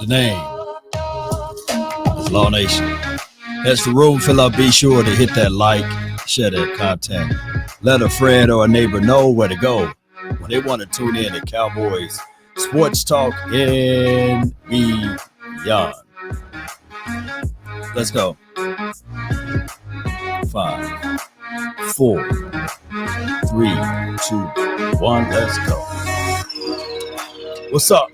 The name is Law Nation. As the room fill up, be sure to hit that like, share that content. Let a friend or a neighbor know where to go when they want to tune in to Cowboys Sports Talk and beyond. Let's go. 5, 4, 3, 2, 1. Let's go. What's up?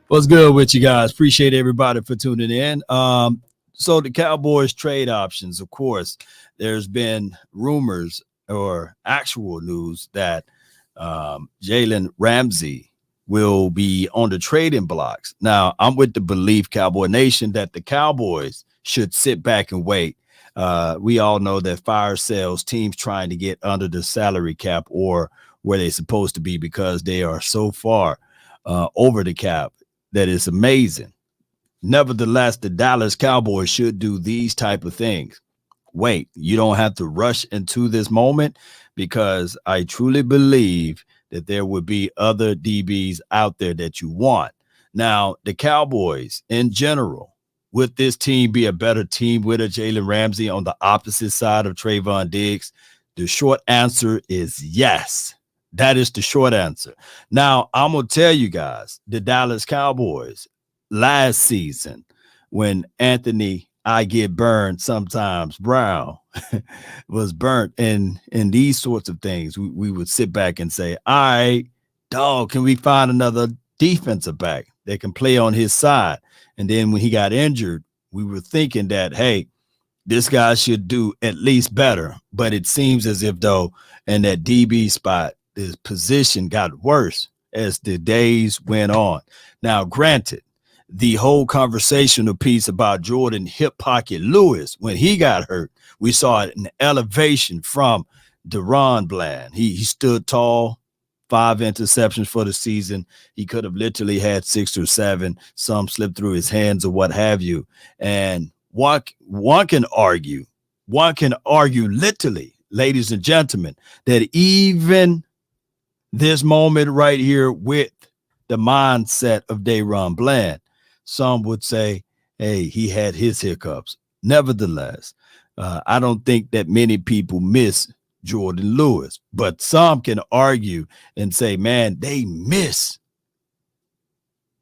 What's good with you guys? Appreciate everybody for tuning in. So the Cowboys trade options, of course, there's been rumors or actual news that Jalen Ramsey will be on the trading blocks. Now, I'm with the belief, Cowboy Nation, that the Cowboys should sit back and wait. We all know that fire sales, teams trying to get under the salary cap or where they're supposed to be because they are so far over the cap that it's amazing. Nevertheless, the Dallas Cowboys should do these type of things. Wait, you don't have to rush into this moment because I truly believe that there would be other DBs out there that you want. Now, the Cowboys in general, would this team be a better team with a Jalen Ramsey on the opposite side of Trayvon Diggs? The short answer is yes. That is the short answer. Now, I'm going to tell you guys, the Dallas Cowboys last season, when Anthony, I get burned sometimes, Brown was burnt in these sorts of things, we would sit back and say, all right, dog, can we find another defensive back that can play on his side? And then when he got injured, we were thinking that, hey, this guy should do at least better. But it seems as if, though, in that DB spot, his position got worse as the days went on. Now, granted, the whole conversational piece about Jordan Hip Pocket Lewis, when he got hurt, we saw an elevation from Deron Bland. He stood tall, 5 interceptions for the season. He could have literally had 6 or 7. Some slipped through his hands or what have you. And one can argue literally, ladies and gentlemen, that even this moment right here with the mindset of Deron Bland, some would say, hey, he had his hiccups. Nevertheless, I don't think that many people miss Jordan Lewis, but some can argue and say, man, they miss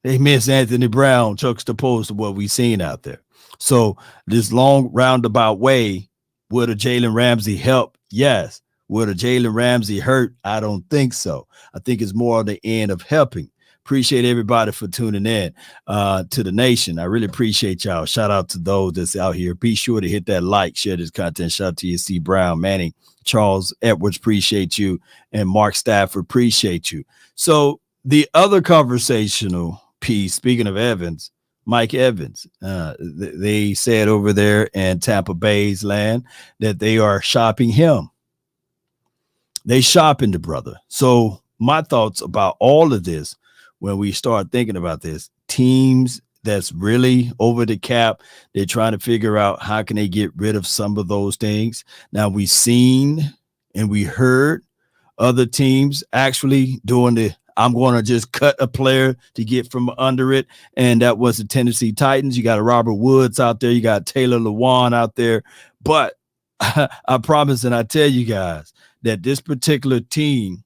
Anthony Brown juxtaposed to what we've seen out there. So this long roundabout way, would a Jalen Ramsey help? Yes. Would a Jalen Ramsey hurt? I don't think so. I think it's more on the end of helping. Appreciate everybody for tuning in to the nation. I really appreciate y'all. Shout out to those that's out here. Be sure to hit that like, share this content. Shout out to you, C. Brown, Manning, Charles Edwards, appreciate you. And Mark Stafford, appreciate you. So the other conversational piece, speaking of Evans, Mike Evans, they said over there in Tampa Bay's land that they are shopping him. They shopping the brother. So my thoughts about all of this, when we start thinking about this, teams that's really over the cap, they're trying to figure out how can they get rid of some of those things. Now we've seen and we heard other teams actually doing the, I'm going to just cut a player to get from under it. And that was the Tennessee Titans. You got a Robert Woods out there. You got Taylor Lewan out there. But I promise and I tell you guys that this particular team,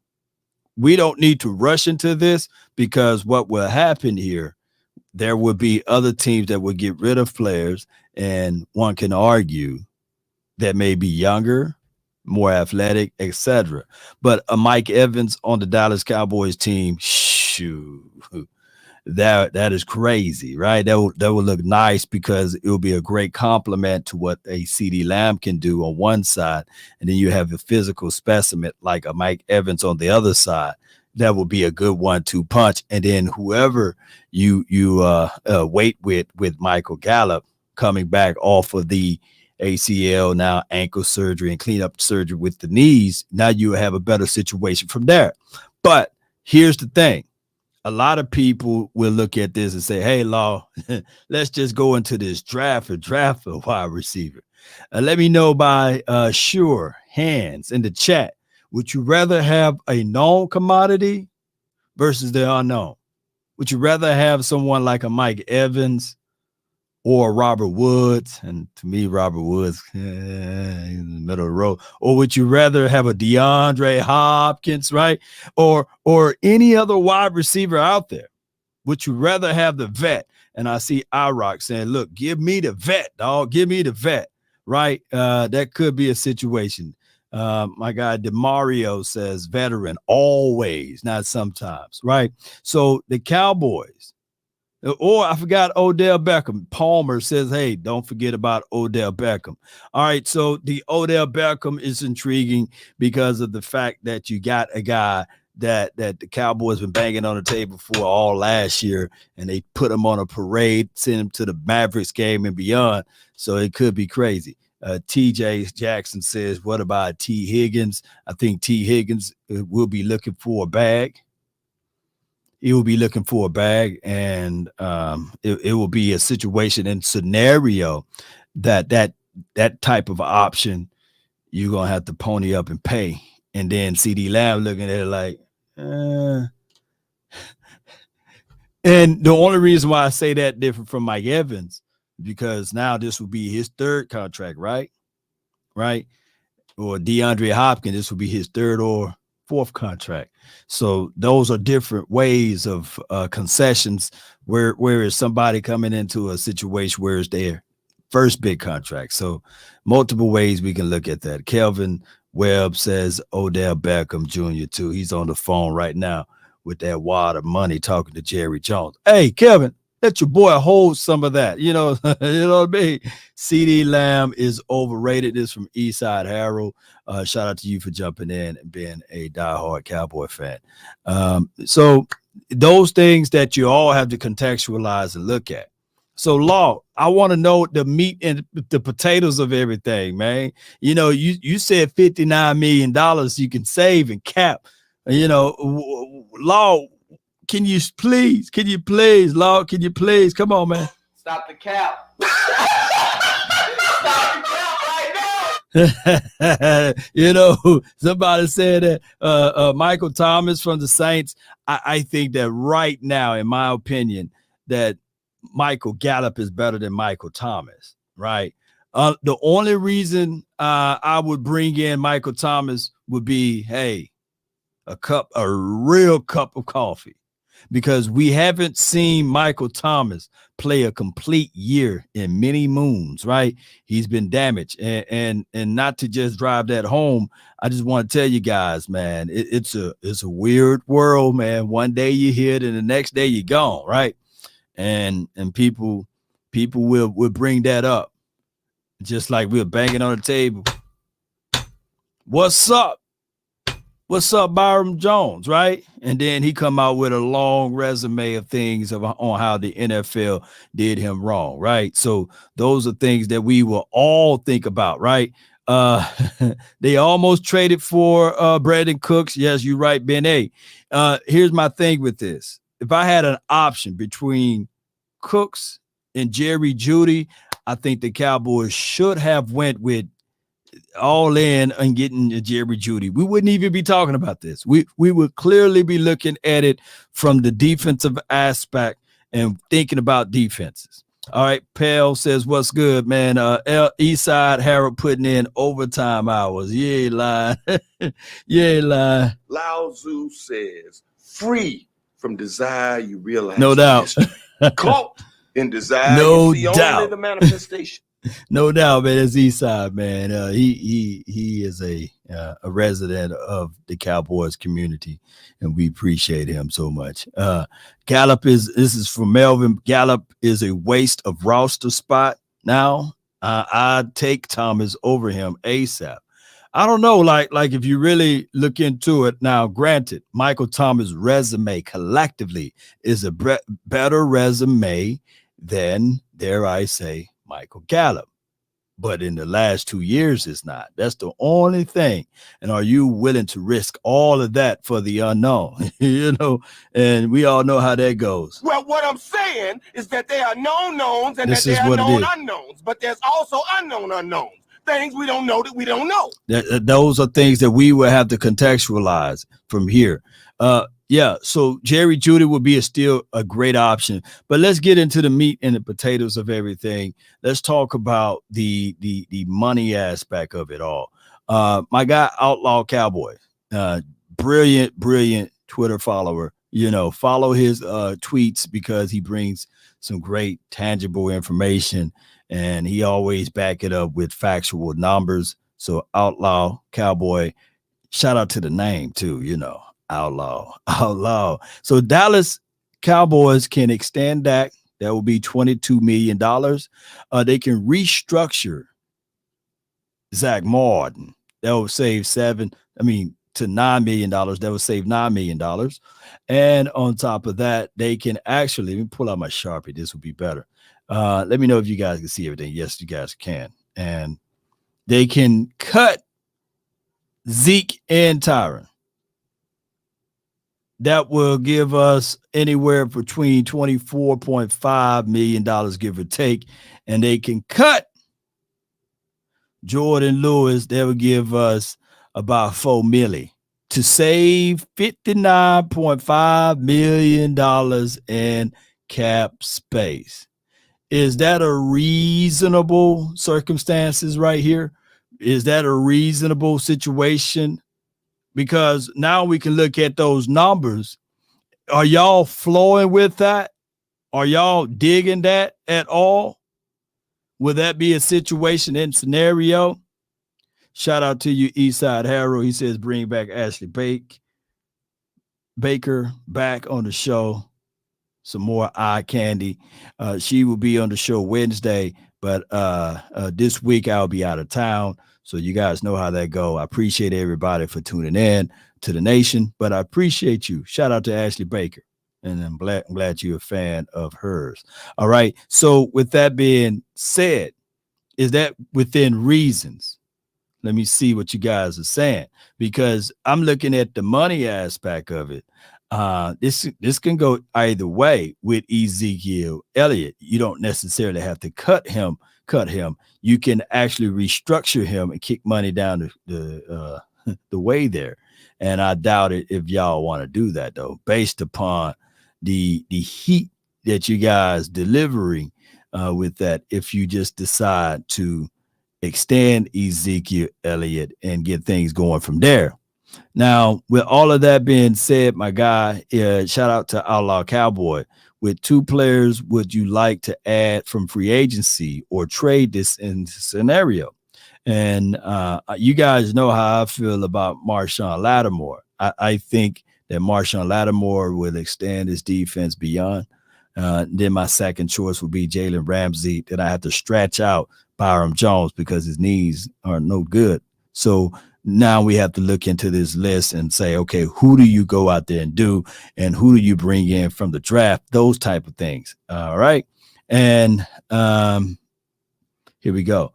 we don't need to rush into this, because what will happen here, there will be other teams that will get rid of players, and one can argue that may be younger, more athletic, etc. But a Mike Evans on the Dallas Cowboys team, shoot, that is crazy, right? That will look nice because it will be a great compliment to what a CeeDee Lamb can do on one side, and then you have a physical specimen like a Mike Evans on the other side. That will be a good 1-2 punch. And then whoever you wait with Michael Gallup coming back off of the ACL, now ankle surgery and cleanup surgery with the knees, now you have a better situation from there. But here's the thing. A lot of people will look at this and say, hey, Law, let's just go into this draft a wide receiver. Let me know by sure hands in the chat. Would you rather have a known commodity versus the unknown? Would you rather have someone like a Mike Evans or Robert Woods? And to me, Robert Woods in the middle of the road. Or would you rather have a DeAndre Hopkins, right? Or any other wide receiver out there? Would you rather have the vet? And I see iRock saying, look, give me the vet, dog. Give me the vet, right? That could be a situation. My guy DeMario says veteran always, not sometimes, right? So the Cowboys, or I forgot Odell Beckham. Palmer says, hey, don't forget about Odell Beckham. All right, so the Odell Beckham is intriguing because of the fact that you got a guy that the Cowboys been banging on the table for all last year, and they put him on a parade, send him to the Mavericks game and beyond. So it could be crazy. TJ Jackson says, what about T. Higgins? I think T. Higgins will be looking for a bag. He will be looking for a bag, and it will be a situation and scenario that type of option you're going to have to pony up and pay. And then CD Lamb looking at it like, and the only reason why I say that different from Mike Evans, because now this will be his third contract, right? Or DeAndre Hopkins, this will be his third or fourth contract. So those are different ways of concessions where is somebody coming into a situation where it's their first big contract. So multiple ways we can look at that. Kelvin Webb says Odell Beckham Jr. too. He's on the phone right now with that wad of money talking to Jerry Jones. Hey, Kevin, let your boy hold some of that. You know, you know what I mean? CD Lamb is overrated. This from Eastside Harold. Shout out to you for jumping in and being a diehard Cowboy fan. So those things that you all have to contextualize and look at. So, Law, I want to know the meat and the potatoes of everything, man. You know, you said $59 million you can save and cap. You know, Law, can you please, Law, can you please? Come on, man. Stop the cap. Stop the cap right now. You know, somebody said that Michael Thomas from the Saints. I think that right now, in my opinion, that Michael Gallup is better than Michael Thomas, right? The only reason I would bring in Michael Thomas would be, hey, a real cup of coffee, because we haven't seen Michael Thomas play a complete year in many moons, right? He's been damaged, and not to just drive that home, I just want to tell you guys, man, it's a weird world, man. One day you're here, and the next day you're gone, right? And people will bring that up, just like we're banging on the table. What's up, Byron Jones, right? And then he come out with a long resume of things on how the NFL did him wrong, right? So those are things that we will all think about, right? They almost traded for Brandon Cooks. Yes, you're right, Ben A. Here's my thing with this. If I had an option between Cooks and Jerry Jeudy, I think the Cowboys should have went with all in and getting Jerry Jeudy. We wouldn't even be talking about this. We would clearly be looking at it from the defensive aspect and thinking about defenses. All right, Pell says, what's good, man? Eastside Harold putting in overtime hours. You ain't lying. You ain't lying. Lao Tzu says, free from desire, you realize. No doubt. Caught in desire, no you see doubt. only the manifestation. No doubt, man. It's Eastside, man. He is a resident of the Cowboys community, and we appreciate him so much. This is from Melvin. Gallup is a waste of roster spot. Now, I'd take Thomas over him ASAP. I don't know, like if you really look into it now, granted, Michael Thomas' resume collectively is a better resume than, dare I say, Michael Gallup. But in the last 2 years, it's not. That's the only thing. And are you willing to risk all of that for the unknown? You know, and we all know how that goes. Well, what I'm saying is that there are known knowns and that there are known unknowns, but there's also unknown unknowns. Things we don't know that we don't know. Those are things that we will have to contextualize from here. Yeah, so Jerry Judy would be still a great option. But let's get into the meat and the potatoes of everything. Let's talk about the money aspect of it all. My guy, Outlaw Cowboy, uh, brilliant Twitter follower. Follow his tweets because he brings some great tangible information, and he always back it up with factual numbers. So Outlaw Cowboy, shout out to the name too, outlaw. So Dallas Cowboys can extend that. That will be $22 million. They can restructure Zach Martin. That will save to $9 million. That will save $9 million. And on top of that, they can actually, let me pull out my Sharpie. This would be better. Let me know if you guys can see everything. Yes, you guys can. And they can cut Zeke and Tyron. That will give us anywhere between $24.5 million, give or take. And they can cut Jordan Lewis. That will give us about $4 million to save $59.5 million in cap space. Is that a reasonable circumstances right here? Is that a reasonable situation? Because now we can look at those numbers. Are y'all flowing with that? Are y'all digging that at all? Would that be a situation and scenario? Shout out to you, Eastside Harold. He says, bring back Ashley Baker back on the show. Some more eye candy. She will be on the show Wednesday, but this week I'll be out of town. So you guys know how that go. I appreciate everybody for tuning in to the nation, but I appreciate you. Shout out to Ashley Baker. And I'm glad you're a fan of hers. All right. So with that being said, is that within reasons? Let me see what you guys are saying, because I'm looking at the money aspect of it. This can go either way with Ezekiel Elliott. You don't necessarily have to cut him. You can actually restructure him and kick money down the way there. And I doubt it if y'all want to do that, though, based upon the heat that you guys delivering with that. If you just decide to extend Ezekiel Elliott and get things going from there. Now, with all of that being said, my guy, shout out to Outlaw Cowboy. With 2 players, would you like to add from free agency or trade this in scenario? And you guys know how I feel about Marshawn Lattimore. I think that Marshawn Lattimore will extend his defense beyond. Then my second choice would be Jalen Ramsey. Then I have to stretch out Byram Jones because his knees are no good. So now we have to look into this list and say, okay, who do you go out there and do, and who do you bring in from the draft? Those type of things. All right. And here we go.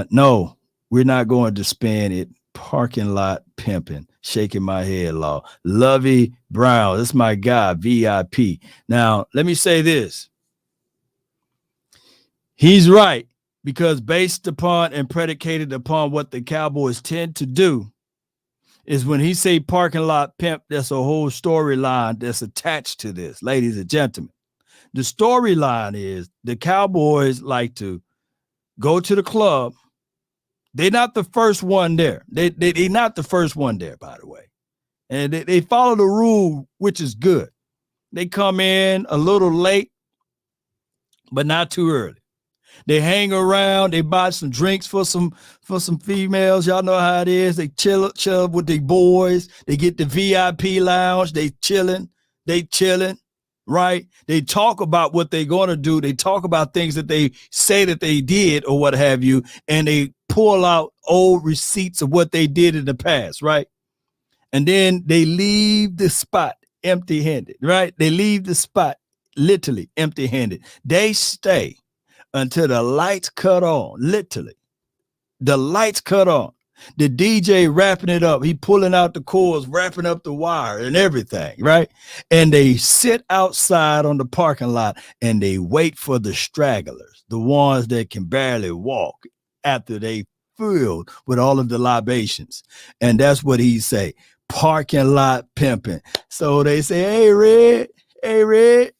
No, we're not going to spend it parking lot pimping. Shaking my head, Law. Lovey Brown. That's my guy, VIP. Now, let me say this. He's right, because based upon and predicated upon what the Cowboys tend to do is when he say parking lot pimp, there's a whole storyline that's attached to this, ladies and gentlemen. The storyline is the Cowboys like to go to the club. They're not the first one there. They're not the first one there, by the way. And they follow the rule, which is good. They come in a little late, but not too early. They hang around. They buy some drinks for some females. Y'all know how it is. They chill with their boys. They get the VIP lounge. They chilling, right? They talk about what they're going to do. They talk about things that they say that they did or what have you, and they pull out old receipts of what they did in the past, right? And then they leave the spot empty-handed, right? They leave the spot literally empty-handed. They stay until the lights cut on, literally. The lights cut on. The DJ wrapping it up. He pulling out the cords, wrapping up the wire and everything, right? And they sit outside on the parking lot and they wait for the stragglers, the ones that can barely walk after they filled with all of the libations. And that's what he say. parking lot pimping. So they say, hey, Red,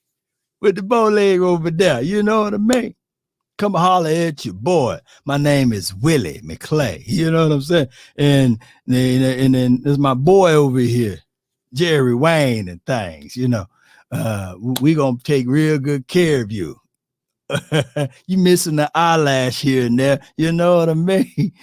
with the bow leg over there. You know what I mean? Come holler at your boy. My name is Willie McClay. You know what I'm saying? And then there's my boy over here, Jerry Wayne and things, you know. We gonna take real good care of you. You missing the eyelash here and there. You know what I mean?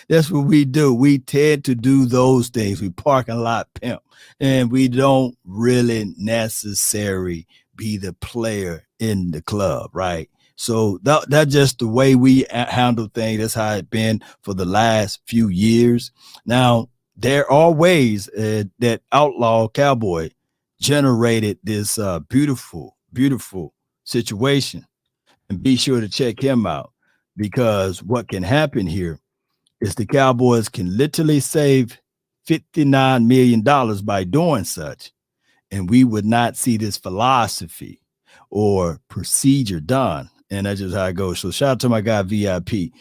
That's what we do. We tend to do those things. We parking lot pimp. And we don't really necessarily be the player in the club, right? So that's just the way we handle things. That's how it's been for the last few years. Now, there are ways that Outlaw Cowboy generated this beautiful situation. And be sure to check him out, because what can happen here is the Cowboys can literally save $59 million by doing such. And we would not see this philosophy or procedure done. And that's just how it goes. So shout out to my guy VIP.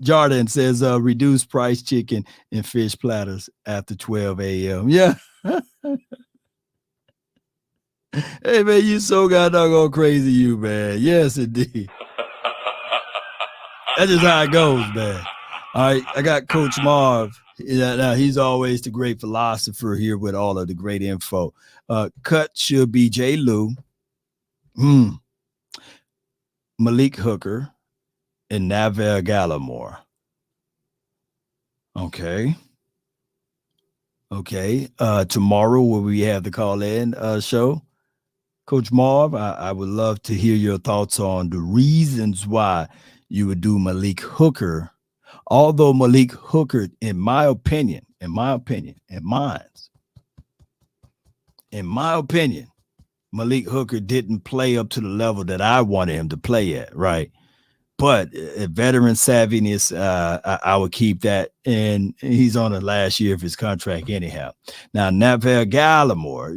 Jordan says reduce price chicken and fish platters after 12 a.m. Yeah. Hey man, you so goddamn crazy, you man. Yes, indeed. That's just how it goes, man. All right, I got Coach Marv. Now he's always the great philosopher here with all of the great info. Cut should be J. Lou, Malik Hooker, and Navel Gallimore. Okay. Tomorrow will we have the call-in show? Coach Marv, I would love to hear your thoughts on the reasons why you would do Malik Hooker. Although Malik Hooker, in my opinion, Malik Hooker didn't play up to the level that I wanted him to play at, right? But veteran savviness, I would keep that. And he's on the last year of his contract anyhow. Now, Navel Gallimore,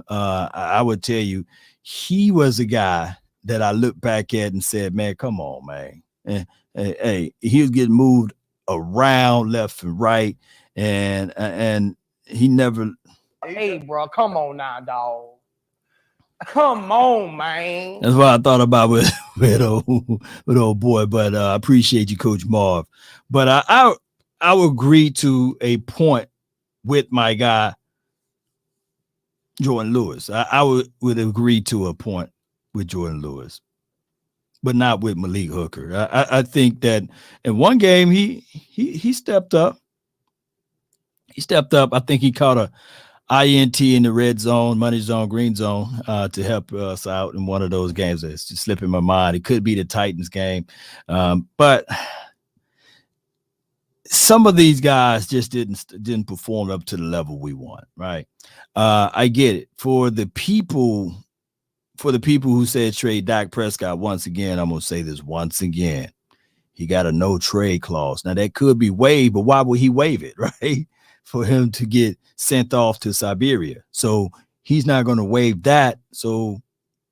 I would tell you, he was a guy that I looked back at and said, man, come on, man. Hey, he was getting moved around left and right. And he never. Hey, bro, come on now, dog. Come on, man. That's what I thought about with old boy. But I appreciate you, Coach Marv. But I would agree to a point with my guy, Jordan Lewis. I would agree to a point with Jordan Lewis, but not with Malik Hooker. I think that in one game he stepped up. He stepped up. I think he caught a INT in the red zone, money zone, green zone to help us out in one of those games. It's just slipping my mind. It could be the Titans game. But some of these guys just didn't perform up to the level we want, right? I get it. For the people who said trade Dak Prescott, once again, I'm going to say this once again. He got a no trade clause. Now, that could be waived, but why would he waive it, right? For him to get sent off to Siberia. So he's not going to waive that. So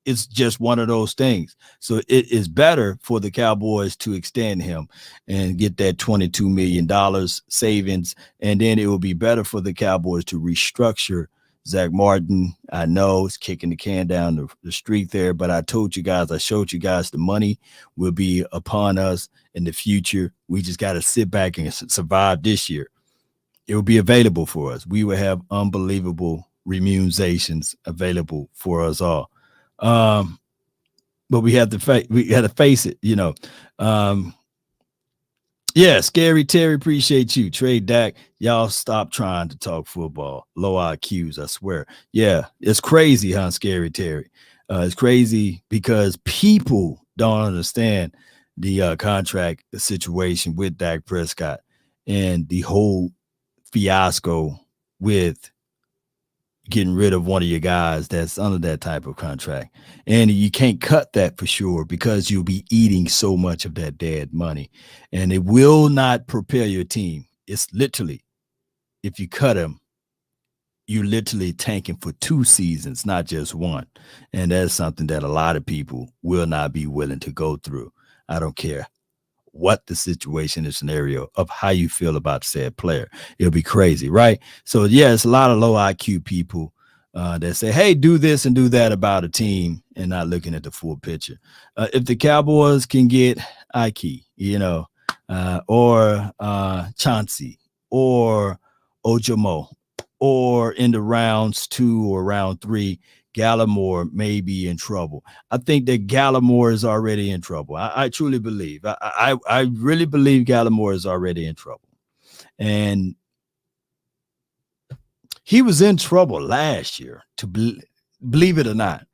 it's just one of those things. So it is better for the Cowboys to extend him and get that $22 million savings. And then it will be better for the Cowboys to restructure Zach Martin. I know it's kicking the can down the street there, but I showed you guys the money will be upon us in the future. We just got to sit back and survive this year. It will be available for us. We will have unbelievable remunerations available for us all. But we had to face it, Yeah, Scary Terry, appreciate you. Trade Dak. Y'all stop trying to talk football. Low IQs, I swear. Yeah, it's crazy, huh, Scary Terry? It's crazy because people don't understand the contract situation with Dak Prescott and the whole fiasco with getting rid of one of your guys that's under that type of contract. And you can't cut that for sure because you'll be eating so much of that dead money. And it will not prepare your team. It's literally, if you cut him, you're literally tanking for 2 seasons, not just one. And that's something that a lot of people will not be willing to go through. I don't care what the situation and scenario of how you feel about said player. It'll be crazy, right? So yeah, it's a lot of low IQ people that say, hey, do this and do that about a team and not looking at the full picture. If the Cowboys can get Ike, or Chauncey or Ojomo, or in the rounds 2 or round 3, Gallimore may be in trouble. I think that Gallimore is already in trouble. I truly believe. I really believe Gallimore is already in trouble. And he was in trouble last year, believe it or not.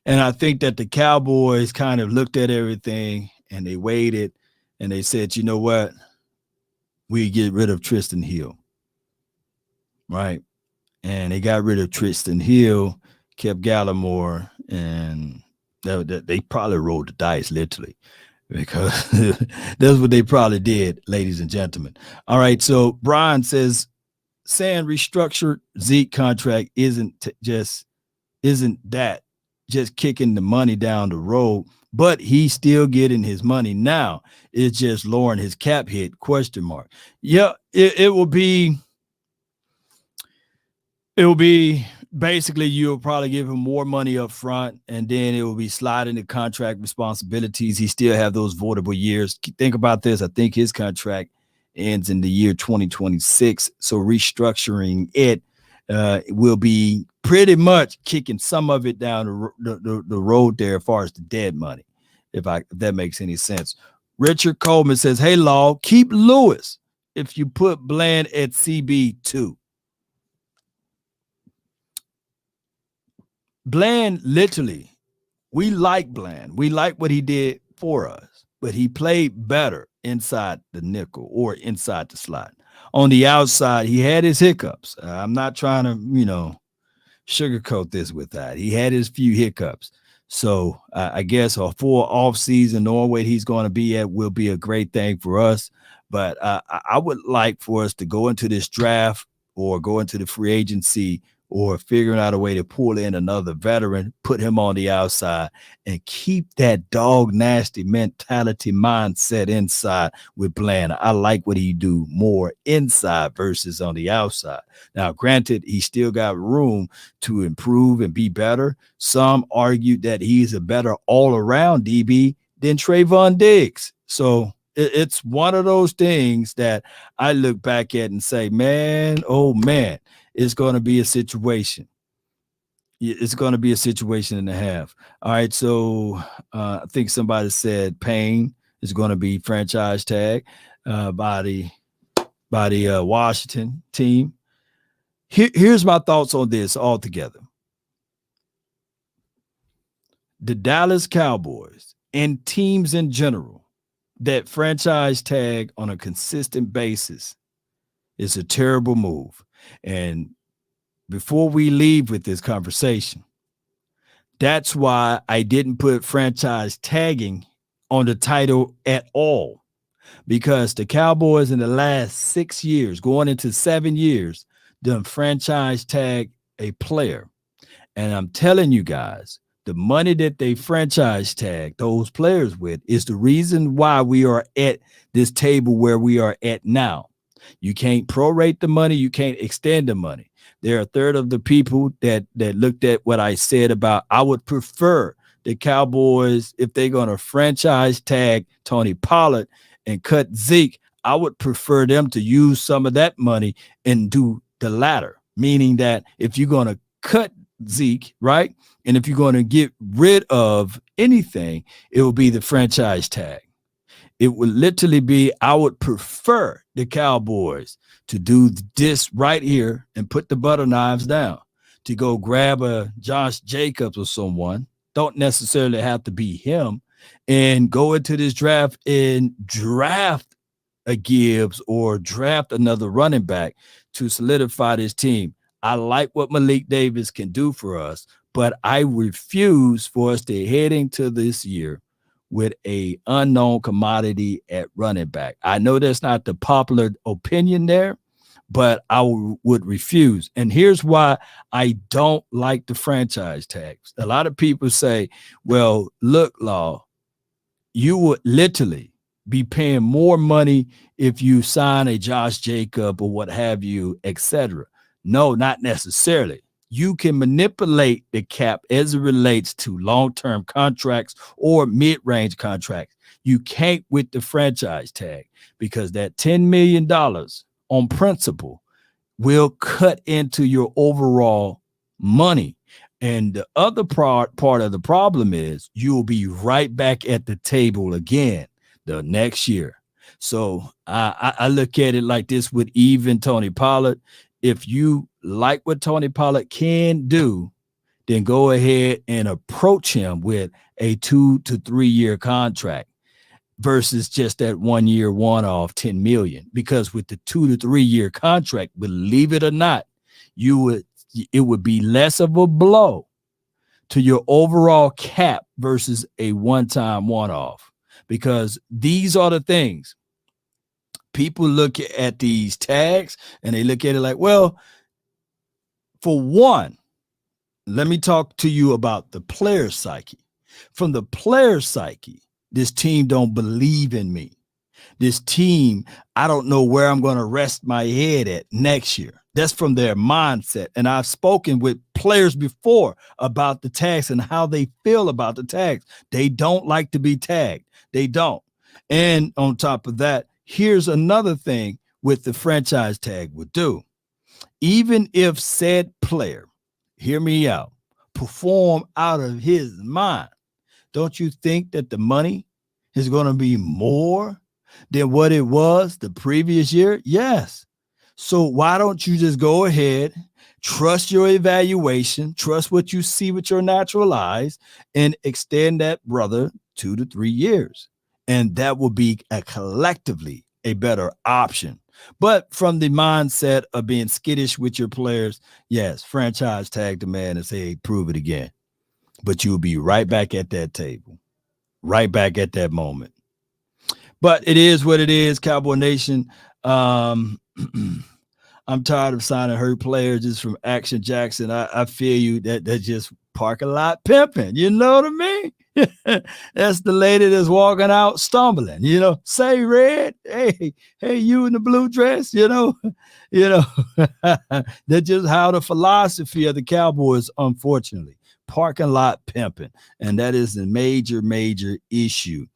And I think that the Cowboys kind of looked at everything and they waited and they said, you know what? We get rid of Tristan Hill. Right. And they got rid of Tristan Hill, kept Gallimore, and they probably rolled the dice, literally, because that's what they probably did, ladies and gentlemen. All right. So Brian says, saying restructured Zeke contract isn't just kicking the money down the road, but he's still getting his money now. It's just lowering his cap hit, ? Yeah, it will be basically you'll probably give him more money up front, and then it will be sliding the contract responsibilities. He still have those voidable years. Think about this. I think his contract ends in the year 2026. So restructuring it will be pretty much kicking some of it down the road there as far as the dead money, if that makes any sense. Richard Coleman says, hey, Law, keep Lewis if you put Bland at CB2. Bland, literally, we like Bland. We like what he did for us, but he played better inside the nickel or inside the slot. On the outside, he had his hiccups. I'm not trying to, sugarcoat this with that. He had his few hiccups. So I guess a full offseason, knowing where he's going to be at, will be a great thing for us. But I would like for us to go into this draft or go into the free agency or figuring out a way to pull in another veteran, put him on the outside, and keep that dog nasty mentality mindset inside with Bland. I like what he do more inside versus on the outside. Now, granted, he still got room to improve and be better. Some argued that he's a better all-around DB than Trayvon Diggs. So it's one of those things that I look back at and say, man, oh, man, it's going to be a situation. It's going to be a situation and a half. All right. So I think somebody said Payne is going to be franchise tag by the Washington team. Here's my thoughts on this altogether. The Dallas Cowboys and teams in general that franchise tag on a consistent basis is a terrible move. And before we leave with this conversation, that's why I didn't put franchise tagging on the title at all, because the Cowboys in the last 6 years, going into 7 years, done franchise tag a player. And I'm telling you guys, the money that they franchise tag those players with is the reason why we are at this table where we are at now. You can't prorate the money. You can't extend the money. There are a third of the people that looked at what I said about I would prefer the Cowboys, if they're going to franchise tag Tony Pollard and cut Zeke, I would prefer them to use some of that money and do the latter, meaning that if you're going to cut Zeke, right, and if you're going to get rid of anything, it will be the franchise tag. It would literally be, I would prefer the Cowboys to do this right here and put the butter knives down, to go grab a Josh Jacobs or someone, don't necessarily have to be him, and go into this draft and draft a Gibbs or draft another running back to solidify this team. I like what Malik Davis can do for us, but I refuse for us to head into this year with a unknown commodity at running back. I know that's not the popular opinion there, but I would refuse. And here's why I don't like the franchise tags. A lot of people say, well, look, Law, you would literally be paying more money if you sign a Josh Jacob or what have you, etc. No, not necessarily. You can manipulate the cap as it relates to long-term contracts or mid-range contracts. You can't with the franchise tag, because that $10 million on principle will cut into your overall money. And the other part of the problem is you'll be right back at the table again the next year. So I look at it like this with even Tony Pollard. If you like what Tony Pollard can do, then go ahead and approach him with a 2 to 3 year contract versus just that 1 year one-off $10 million. Because with the 2 to 3 year contract, believe it or not, it would be less of a blow to your overall cap versus a one-time one-off. Because these are the things. People look at these tags and they look at it like, well, for one, let me talk to you about the player psyche. From the player psyche, this team don't believe in me. This team, I don't know where I'm going to rest my head at next year. That's from their mindset. And I've spoken with players before about the tags and how they feel about the tags. They don't like to be tagged. They don't. And on top of that, here's another thing with the franchise tag would do. Even if said player, hear me out, perform out of his mind, don't you think that the money is going to be more than what it was the previous year? Yes. So why don't you just go ahead, trust your evaluation, trust what you see with your natural eyes, and extend that brother 2 to 3 years. And that will be collectively a better option. But from the mindset of being skittish with your players, yes, franchise tag the man and say, hey, prove it again. But you'll be right back at that table, right back at that moment. But it is what it is, Cowboy Nation. I'm tired of signing hurt players just from Action Jackson. I feel you that just parking lot pimping. You know what I mean? That's the lady that's walking out stumbling, say red. Hey, you in the blue dress, that's just how the philosophy of the Cowboys, unfortunately, parking lot pimping. And that is a major, major issue.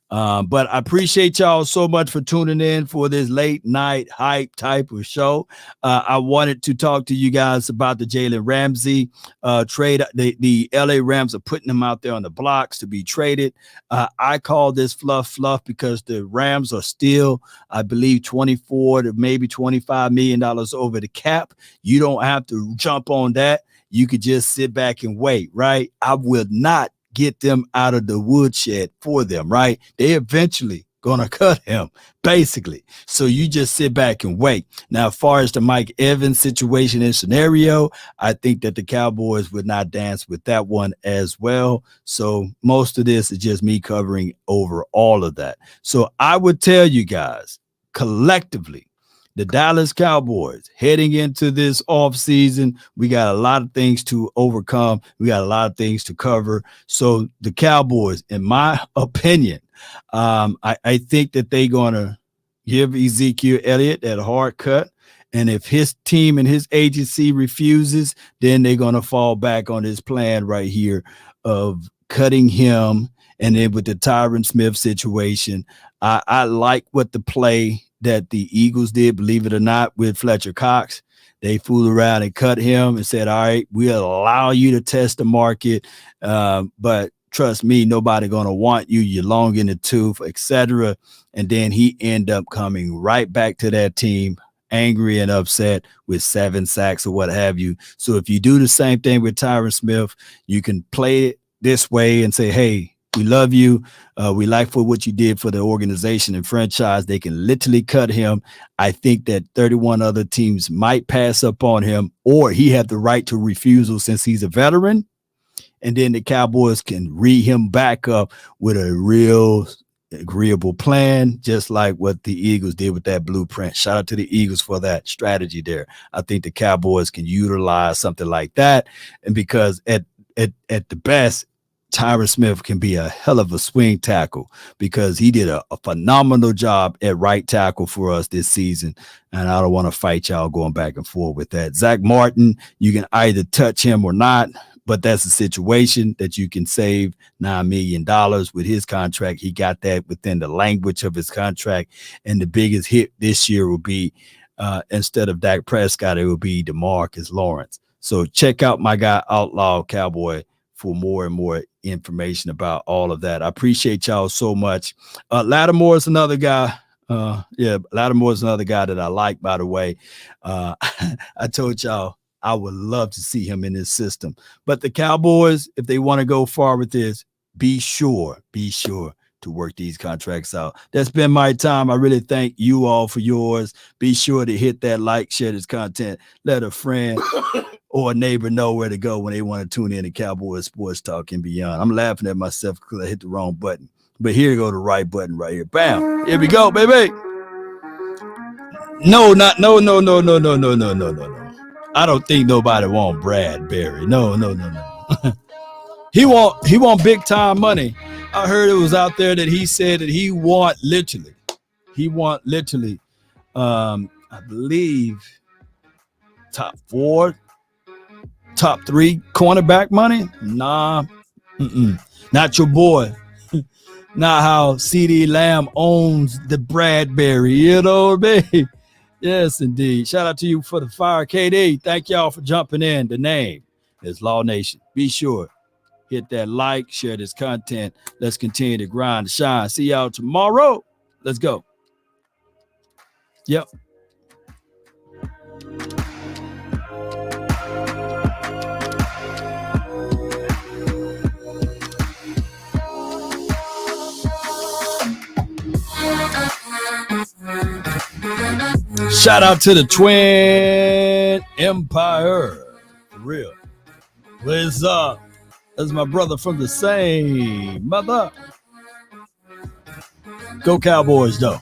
But I appreciate y'all so much for tuning in for this late night hype type of show. I wanted to talk to you guys about the Jalen Ramsey trade. The LA Rams are putting him out there on the blocks to be traded. I call this fluff because the Rams are still, I believe, $24 to maybe $25 million over the cap. You don't have to jump on that. You could just sit back and wait, right? I will not get them out of the woodshed for them, right? They eventually gonna cut him, basically. So you just sit back and wait. Now, as far as the Mike Evans situation and scenario, I think that the Cowboys would not dance with that one as well. So most of this is just me covering over all of that. So I would tell you guys, collectively, the Dallas Cowboys heading into this offseason, we got a lot of things to overcome. We got a lot of things to cover. So the Cowboys, in my opinion, I think that they're going to give Ezekiel Elliott that hard cut. And if his team and his agency refuses, then they're going to fall back on this plan right here of cutting him. And then with the Tyron Smith situation, I like what the play that the Eagles did, believe it or not, with Fletcher Cox. They fooled around and cut him and said, all right, we'll allow you to test the market, but trust me, nobody going to want you. You're long in the tooth, etc. And then he ended up coming right back to that team, angry and upset with 7 sacks or what have you. So if you do the same thing with Tyron Smith, you can play it this way and say, hey, we love you. We like for what you did for the organization and franchise. They can literally cut him. I think that 31 other teams might pass up on him, or he had the right to refusal since he's a veteran. And then the Cowboys can re him back up with a real agreeable plan, just like what the Eagles did with that blueprint. Shout out to the Eagles for that strategy there. I think the Cowboys can utilize something like that. And because at the best, Tyron Smith can be a hell of a swing tackle because he did a phenomenal job at right tackle for us this season. And I don't want to fight y'all going back and forth with that. Zach Martin, you can either touch him or not, but that's a situation that you can save $9 million with his contract. He got that within the language of his contract. And the biggest hit this year will be, instead of Dak Prescott, it will be DeMarcus Lawrence. So check out my guy, Outlaw Cowboy, for more and more information about all of that. I appreciate y'all so much. Lattimore is another guy. Lattimore is another guy that I like, by the way. I told y'all I would love to see him in this system. But the Cowboys, if they want to go far with this, be sure to work these contracts out. That's been my time. I really thank you all for yours. Be sure to hit that like, share this content, let a friend or a neighbor know where to go when they want to tune in to Cowboys Sports Talk and beyond. I'm laughing at myself because I hit the wrong button. But here go the right button right here. Bam. Here we go, baby. No. I don't think nobody want Bradbury. No. He want big time money. I heard it was out there that he said that he want literally, I believe top 4, top 3 cornerback money. Nah, not your boy. Not how CD Lamb owns the Bradbury, you know what I mean? Yes, indeed. Shout out to you for the fire, KD. Thank y'all for jumping in. The name is Law Nation. Be sure, hit that like, share this content. Let's continue to grind and shine. See y'all tomorrow. Let's go. Yep. Shout out to the Twin Empire. For real. What's up? That's my brother from the same mother. Go Cowboys, though.